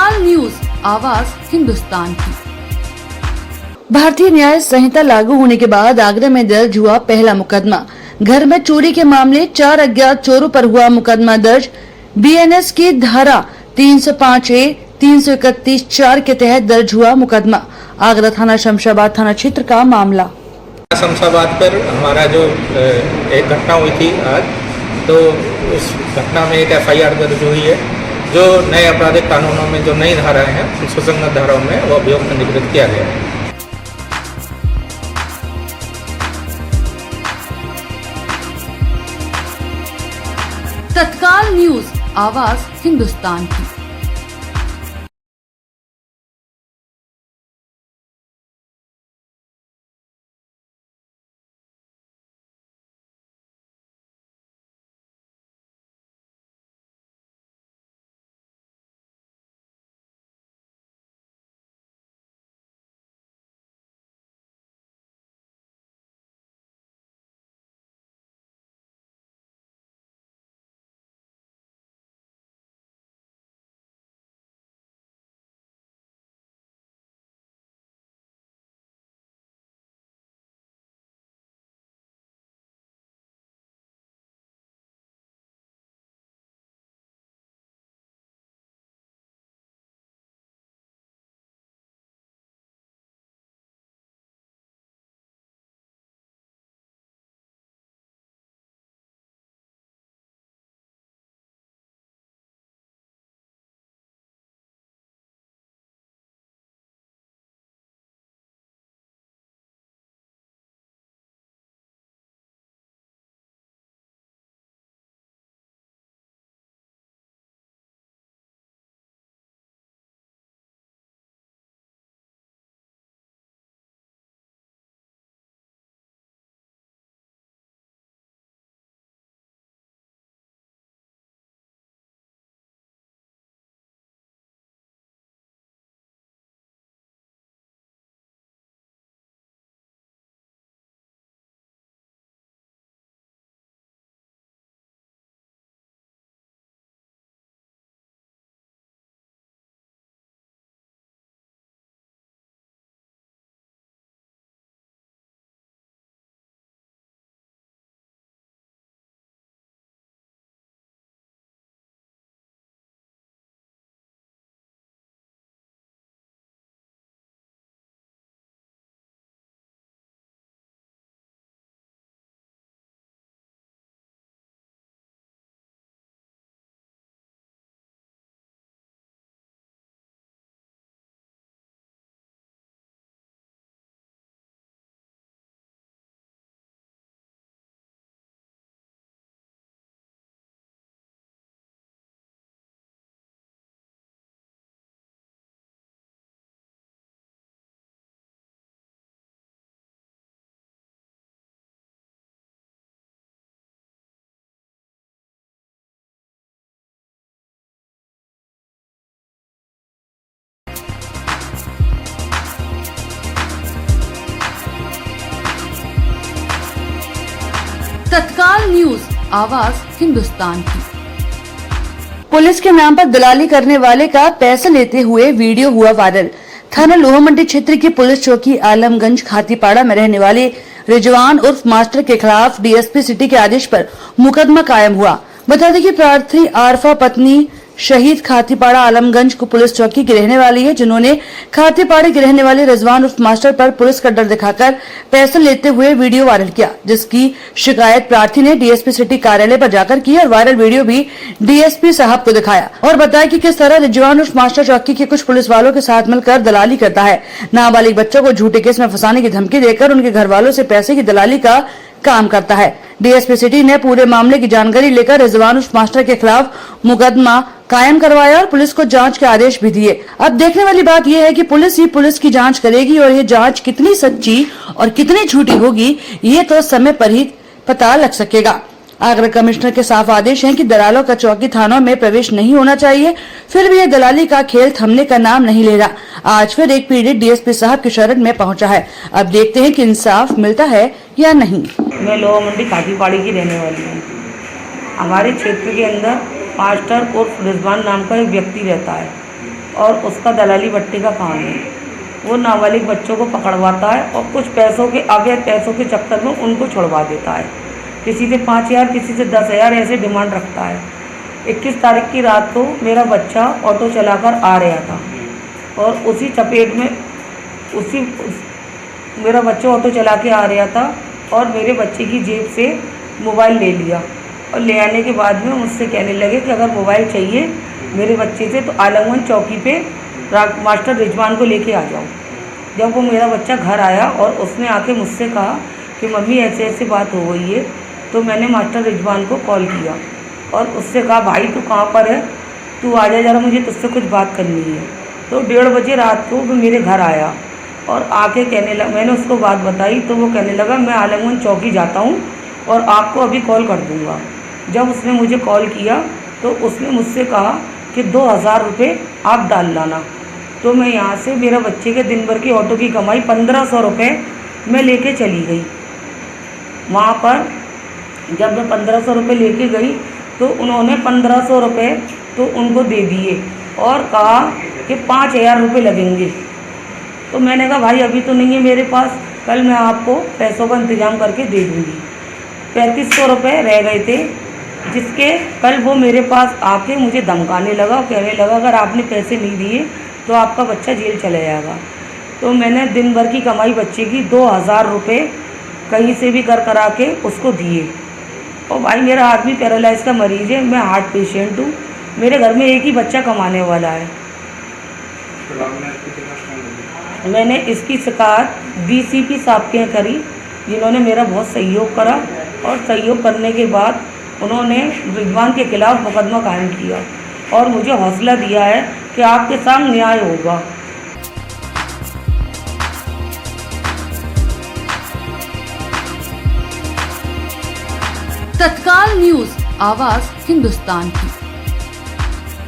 तत्काल न्यूज, आवाज हिंदुस्तान की। भारतीय न्याय संहिता लागू होने के बाद आगरा में दर्ज हुआ पहला मुकदमा। घर में चोरी के मामले 4 अज्ञात चोरों पर हुआ मुकदमा दर्ज। बीएनएस की धारा 305A 331(4) के तहत दर्ज हुआ मुकदमा। आगरा थाना शमशाबाद थाना क्षेत्र का मामला। शमशाबाद पर हमारा जो एक घटना हुई थी आज, तो उस घटना में एक FIR दर्ज हुई है। जो नए आपराधिक कानूनों में जो नई धाराएं हैं, सुसंगत धाराओं में वो अभियोग पंजीकृत किया गया है। तत्काल न्यूज, आवाज हिंदुस्तान की। तत्काल न्यूज, आवाज हिंदुस्तान की। पुलिस के नाम पर दलाली करने वाले का पैसे लेते हुए वीडियो हुआ वायरल। थाना लोहा मंडी क्षेत्र की पुलिस चौकी आलमगंज खातीपाड़ा में रहने वाले रिजवान उर्फ मास्टर के खिलाफ डीएसपी सिटी के आदेश पर मुकदमा कायम हुआ। बता दें कि प्रार्थी आरफा पत्नी शहीद खातीपाड़ा आलमगंज को पुलिस चौकी की रहने वाली है, जिन्होंने खातीपाड़े के रहने वाले रिजवान उर्फ मास्टर पर पुलिस का डर दिखाकर पैसे लेते हुए वीडियो वायरल किया, जिसकी शिकायत प्रार्थी ने डीएसपी सिटी कार्यालय पर जाकर की और वायरल वीडियो भी डीएसपी साहब को दिखाया और बताया कि किस तरह रिजवान उर्फ मास्टर चौकी के कुछ पुलिस वालों के साथ मिलकर दलाली करता है। नाबालिग बच्चों को झूठे केस में फंसाने की धमकी देकर उनके घर वालों से पैसे की दलाली का काम करता है। डीएसपी सिटी ने पूरे मामले की जानकारी लेकर रिजवान उर्फ मास्टर के खिलाफ मुकदमा कायम करवाया और पुलिस को जांच के आदेश भी दिए। अब देखने वाली बात यह है कि पुलिस ही पुलिस की जांच करेगी और ये जांच कितनी सच्ची और कितनी झूठी होगी, ये तो समय पर ही पता लग सकेगा। आगरा कमिश्नर के साफ आदेश हैं कि दलालों का चौकी थानों में प्रवेश नहीं होना चाहिए, फिर भी यह दलाली का खेल थमने का नाम नहीं ले रहा। आज फिर एक पीड़ित डीएसपी साहब की शरण में पहुंचा है। अब देखते हैं कि इंसाफ मिलता है या नहीं। मैं लोहा मंडी खातीपाड़ी की रहने वाली हूँ। हमारे क्षेत्र के अंदर मास्टर उर्फ रिजवान नाम का एक व्यक्ति रहता है और उसका दलाली बट्टी का काम है। वो नाबालिग बच्चों को पकड़वाता है और कुछ पैसों के अवैध पैसों के चक्कर में उनको छुड़वा देता है। किसी से 5,000 किसी से 10,000 ऐसे डिमांड रखता है। 21 तारीख की रात को मेरा बच्चा ऑटो चलाकर आ रहा था और उसी चपेट में मेरा बच्चा ऑटो चला के आ रहा था और मेरे बच्चे की जेब से मोबाइल ले लिया और ले आने के बाद में मुझसे कहने लगे कि अगर मोबाइल चाहिए मेरे बच्चे से तो आलमगंज चौकी पे मास्टर रिजवान को लेके आ जाओ। जब वो मेरा बच्चा घर आया और उसने आके मुझसे कहा कि मम्मी ऐसे ऐसे बात हो गई है, तो मैंने मास्टर रिजवान को कॉल किया और उससे कहा भाई तू कहाँ पर है, तू आ जा ज़रा, मुझे तुझसे कुछ बात करनी है। तो 1:30 बजे रात को वो मेरे घर आया और आके कहने लगा, मैंने उसको बात बताई तो वो कहने लगा मैं आलमगंज चौकी जाता हूँ और आपको अभी कॉल कर दूँगा। जब उसने मुझे कॉल किया तो उसने मुझसे कहा कि 2,000 रुपये आप डाल लाना। तो मैं यहाँ से मेरा बच्चे के दिन भर की ऑटो की कमाई 1,500 रुपये मैं लेके चली गई। वहाँ पर जब मैं 1,500 रुपये लेके गई तो उन्होंने 1,500 रुपये तो उनको दे दिए और कहा कि 5,000 रुपये लगेंगे। तो मैंने कहा भाई अभी तो नहीं है मेरे पास, कल मैं आपको पैसों का इंतज़ाम करके दे दूँगी। 3,500 रुपये रह गए थे, जिसके कल वो मेरे पास आके मुझे धमकाने लगा और कहने लगा अगर आपने पैसे नहीं दिए तो आपका बच्चा जेल चला जाएगा। तो मैंने दिन भर की कमाई बच्चे की 2,000 रुपये कहीं से भी करा के उसको दिए। और भाई मेरा आदमी पैरालाइज का मरीज़ है, मैं हार्ट पेशेंट हूँ, मेरे घर में एक ही बच्चा कमाने वाला है। मैंने इसकी शिकायत DCP साहब के यहाँ करी, जिन्होंने मेरा बहुत सहयोग करा और सहयोग करने के बाद उन्होंने रिजवान के खिलाफ़ मुकदमा कायम किया और मुझे हौसला दिया है कि आपके साथ न्याय होगा। तत्काल न्यूज़, आवाज़ हिंदुस्तान की।